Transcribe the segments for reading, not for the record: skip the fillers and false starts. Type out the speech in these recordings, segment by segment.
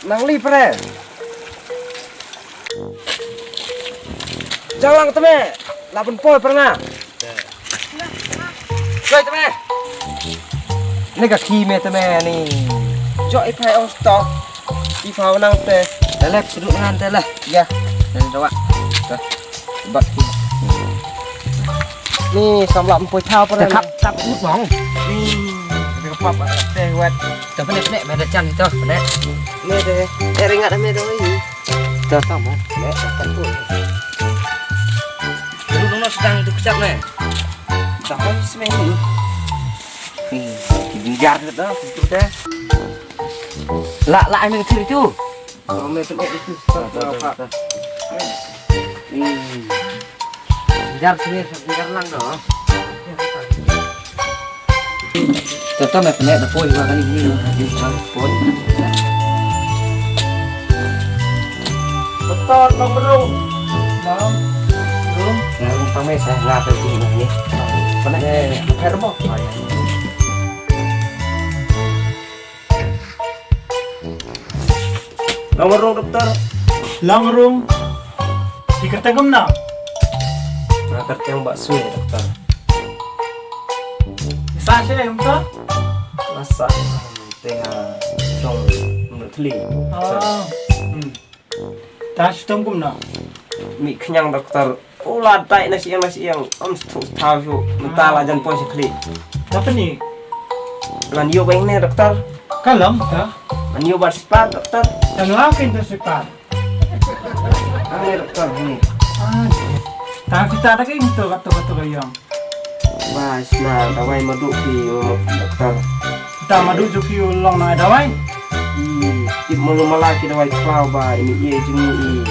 nang li pre. Jangan teme, lapun pol pernah. Coi teme. Ini kaki me teme ni. Jok ipai on stock. Ipau nang te. Dalek sudut ngan te lah. Ya. Dan coba. Dah. Bat. Ni samlak empoi thao pernah. Kap út bóng. Cái pop teh wet. Tapi nek ada can itu, nek. Ni deh. Ringat ame doi. Dah sama. Nek tak tu. Dulu sedang duksak nek. Sampai seminggu. Dijar gitu dah, itu deh. Lak ini kecil itu. Kalau meter itu. Dijar sini, dijar lang dong. Contoh meter ada poin kali ini, di poin. Betul, bang belum. Belum. Nah, umpamanya saya nggak tahu ini. Pernah herbo. Langrung dokter. Langrung. Diketagam na. Nakart yang bakso ya dokter. Saan siya yung ta? Masa tengah dong menurut li. Tash tangkum na. Mi kenyang dokter. Ulah tai nasi yang tahu mentala jan pon sekali. Apa ni? Lan yo bang ne dokter. Kalam ta? Lan yo berspat dokter. Ang lakin to si Pat. Ani dokter ini. Tapi kita ada kayak gitu kata-kata kayang. Mas na dawai madu ki dokter. Kita madu juki ulang na dawai. Tip malu malaki dawai klau ba ini ye jumi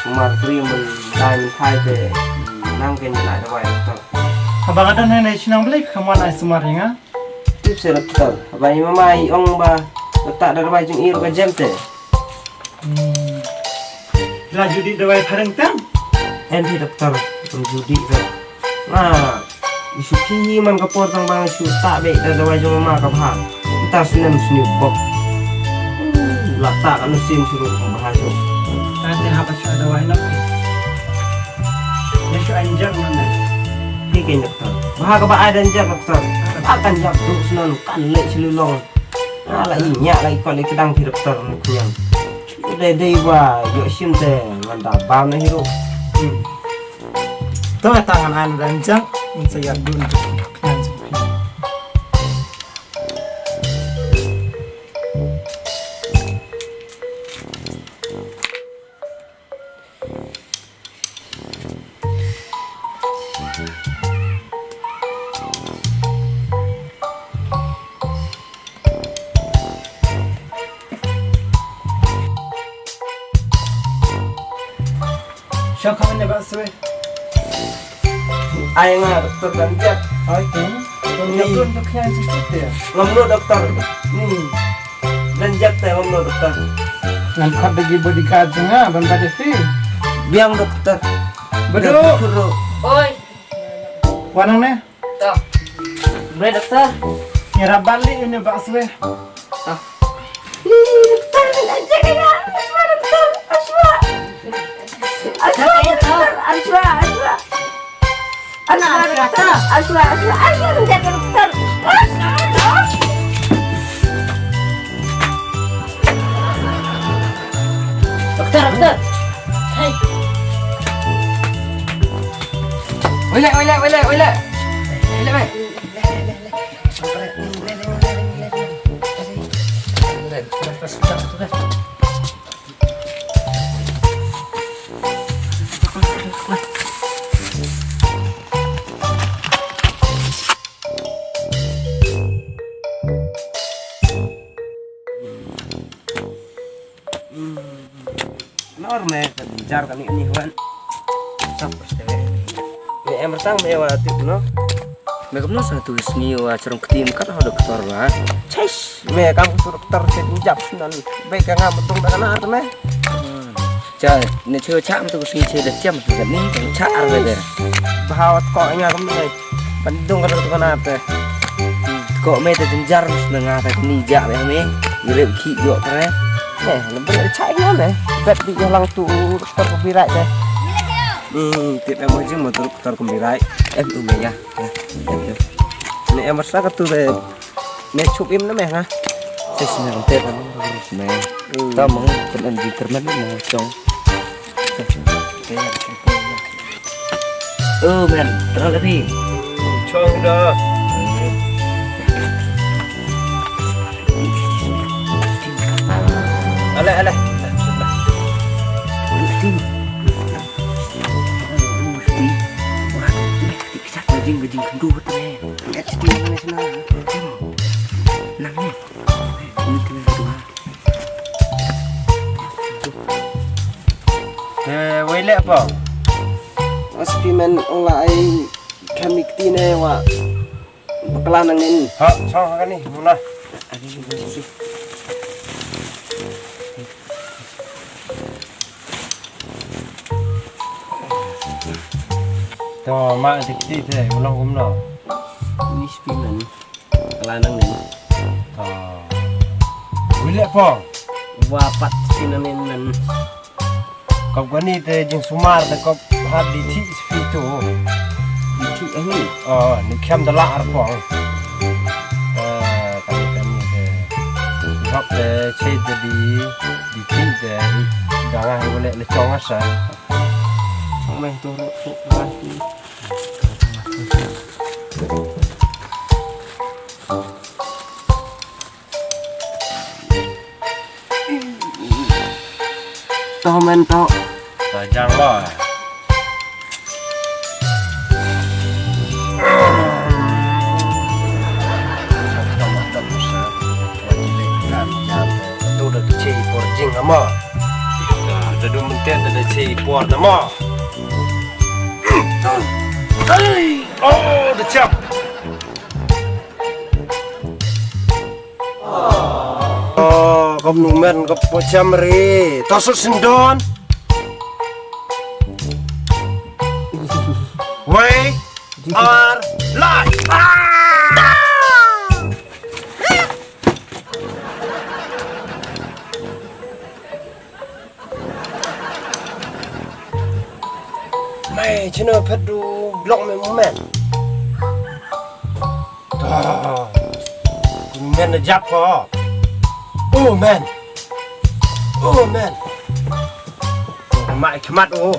sumar krim dan kai ke nang ken na dawai dokter. Abang ada nenek sinang beli kemana semar inga? Tip se dokter. Abai mama i ong ba letak dawai jung iru ka jam te. Laju di dawai pareng tang. Endi dokter judi ke. Nah, isuki man kapor tang bang su tak be dawai jung mama ka bha. Kita sinem sniu bok. Letak anu sim suruh bahasa. Nanti apa sih dawai nak? Nesu anjak mana? Bikin dokter. Bahaga ba ada anjak dokter. Akan jak tu senon kan lek selulong. Ala inya lagi kau lek kedang di dokter kunyang. Dei ba yo sim te manda bam na hiro. Tuh tangan anda anjak, saya dulu. Siapa kamu nebak sih? Ayang dokter anjak. Oke. Ini untuk yang sedikit ya. Ngomlo dokter. Nih. Anjak teh ngomlo dokter. Nampak bagi bodyguard juga, bamba devi. Biang dokter. Bedu. Oi. Wanang ne? Tuh. Boleh dokter. Ngira balik ini bakso. Ah. Dokter, anjak ya. Asma dokter. Asma. Asma dokter. Asma. Asma dokter. Asma menjaga dokter. Dokter. Hai. Wile. Normal jar kali ini Wan. Sampai ini em bertang mewah tip no. Megam no satu sini wa cerong ketim kan ada dokter lah. Ces, me kamu suruh dokter sejap nan. Baik ngam betung dengan ar me. Trời, này chưa chạm tôi xin chơi được chăm thì gần ní cũng chạm rồi đấy. Bahawat kok nya kamu nih. Bandung kan tuh kan apa? Kok me te jenjar nengah ta ni ja me me. Gile ki yo tare. Nè, nó beli chạy nữa này. Bet di jalan tu dokter Kembirai deh. Tip em aja motor dokter Kembirai. Em tu ya. Ini em rasa ke tu deh. Ini cup im namanya ha. Saya senang teh kan harus main. Tahu mau kan di kerman mau cong. Men, terus lagi. Chong dah. Alah. Gajing kendut teh. HD nasional. Nangnya. Ini tinggal dua. Wele apa? Mas pimen olai kami ketine wa bekalan angin. Ha, sang kan ni, munah. Tuh, mak dikti teh, ulang umno. Wis pimen. Kelanang nih. Tuh. Wele apa? Wapat sinanen. Kau gani teh jeng sumar teh kau hadi ti spitu. Di ini. Oh, ni kem dalak arpong. Kami teh. Hak teh ced di ti teh gangah boleh lecong asa. Sampai turun lagi. Toh men toh. Tajang lah. Tu dah kecil porjing ama. Dah dua menit dah kecil por nama. Oh, dah cap. Oh, kau numen kau pocam ri. Tosuk sendon. We are live. Mày chứ nó phát đu lộng mày muốn mẹ. Men là giáp có. Oh man. Mày cái mặt ô.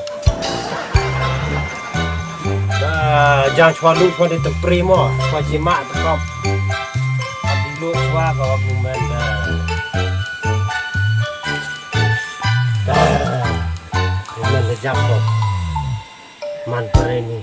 Jangan cuma lu cuma di primo, cuma jimat kop. Abdi lu cuma kop lumen dah. Lumen lejap kop. Man ini.